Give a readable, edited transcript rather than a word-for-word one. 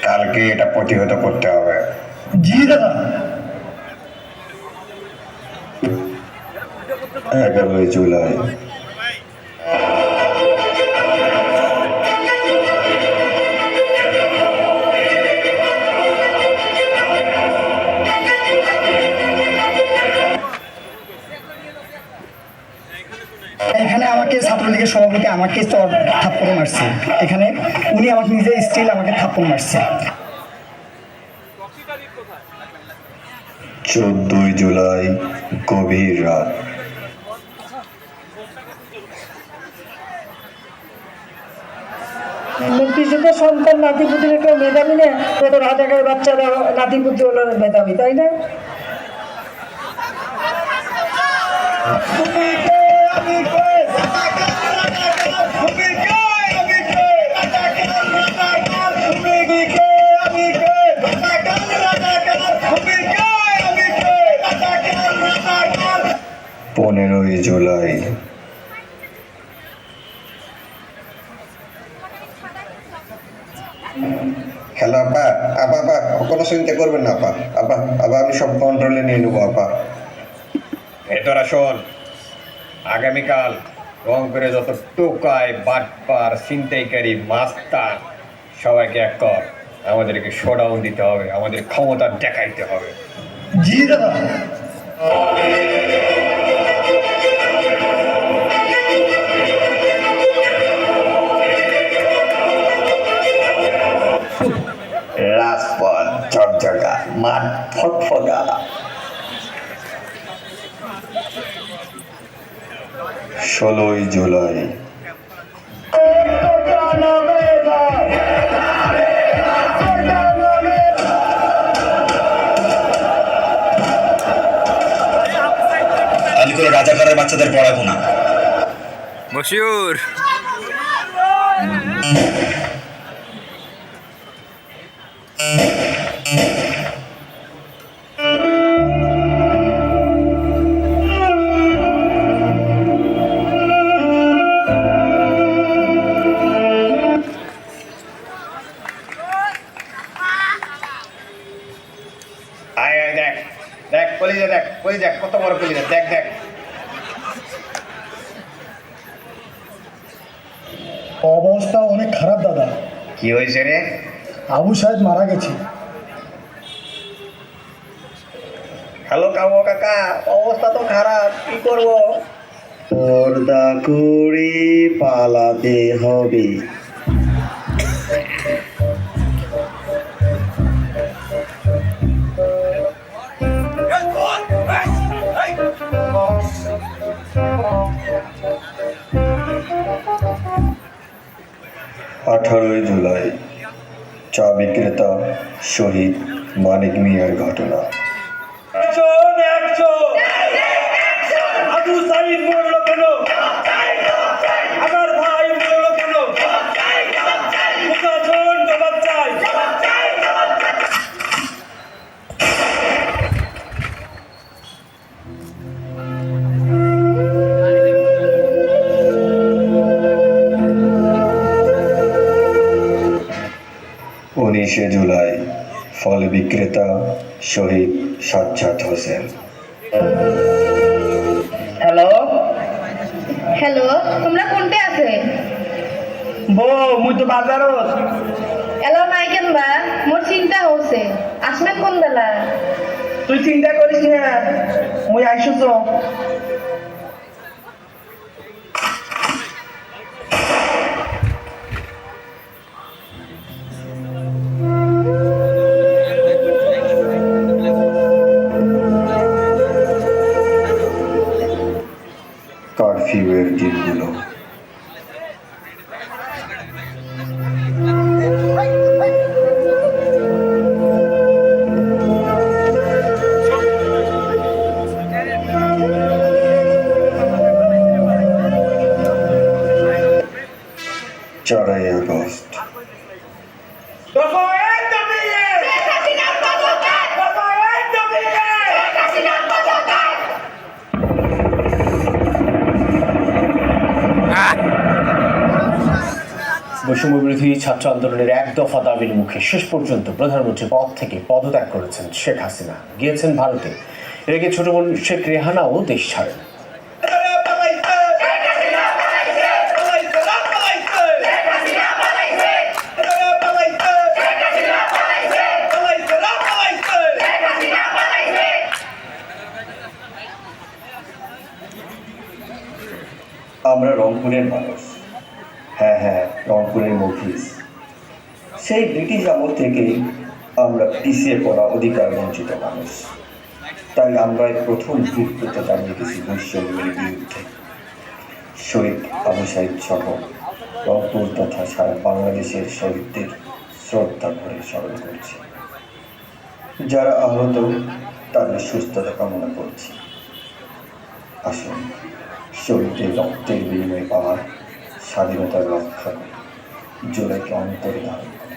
কালকে এটা প্রতিহত করতে হবে। জি দাদা। 11 জুলাই। এখানে আমাকে ছাত্রলীগের সভাপতি আমাকে থাপ্পড় মারছে। এখানে উনি আমাকে নিজে স্টিল আমাকে থাপ্পড় মারছে। 14 জুলাই গভীর রাত। মুক্তিযুদ্ধ সন্তান নাতিপুতির কেউ মেধাবী না, কত রাজাকার বাচ্চারা নাতিপুতি হলো মেধাবী, তাই না? পনেরোই জুলাই। হ্যালো আপা, আপা আপা কোনো চিন্তা করবেন না আপা, আপা আপা আমি সব কন্ট্রোলে নিয়ে নেবো আপা। তোরা শোন, আগামীকাল রংপুরে যত টোকাই বাটপার ছিনতাইকারী মাস্তান সবাইকে এক কর, আমাদেরকে শোডাউন দিতে হবে, আমাদের ক্ষমতা দেখাইতে হবে। জি দাদা। রাজপথ ঝকঝকা, মাঠ ফটফটা। 16 জুলাই। আমি কোনো রাজাকারের বাচ্চাদের পড়াবো না। মশিউর আয় আয় দেখ দেখ কলিজা, দেখ কলিজা কত বড় কলিজা, দেখ দেখ। অবস্থা অনেক খারাপ দাদা। কি হয়েছে রে? আবু সাহেব মারা গেছে। হ্যালো কামো কাকা, অবস্থা তো খারাপ, কি করবো? পর্দা করে পালাতে হবে। আঠারোই জুলাই চা বিক্রেতা শহীদ মানিক মিয়ার ঘটনা। আবু সাইদ মরলো কেন? আমার ভাই মরলো কেন? মুখাজন জবাব চাই। উনিশে জুলাই ফল বিক্রেতা শহীদ সাজ্জাদ হোসেন। হ্যালো হ্যালো, তোমরা কোনটা আছে? বউ, মুই তো বাজারত। এলো নাই কেন বা? মোর চিন্তা হচ্ছে আসবে কোন বেলা? তুই চিন্তা করিস না, মুই আইসো তো। কারফিউয়ের দিনগুলো। চারই আগস্ট। বৈষম্যবিরোধী ছাত্র আন্দোলনের এক দফা দাবির মুখে শেষ পর্যন্ত প্রধানমন্ত্রী পদ থেকে পদত্যাগ করেছেন শেখ হাসিনা, গিয়েছেন ভারতে। এর আগে ছোট বোন শেখ রেহানাও দেশ ছাড়েন। আমরা রংপুরের মানুষ, হ্যাঁ রংপুরের মফিজ। সেই ব্রিটিশ আমল থেকেই আমরা পিছিয়ে পড়া অধিকার বঞ্চিত মানুষ। তাই আমরা প্রথম বীরত্বতা জানিয়ে গেছি বৈষম্যের বিরুদ্ধে। শহীদ আবু সাইদ সহ রংপুর তথা সারা বাংলাদেশের শহীদদের শ্রদ্ধা করে স্মরণ করছি। যারা আহত তাদের সুস্থতা কামনা করছি। আসুন শহীদদের রক্তের বিনিময়ে পাওয়া স্বাধীনতার রক্ষা জোড়াকে অন্তরে ধারণ করে।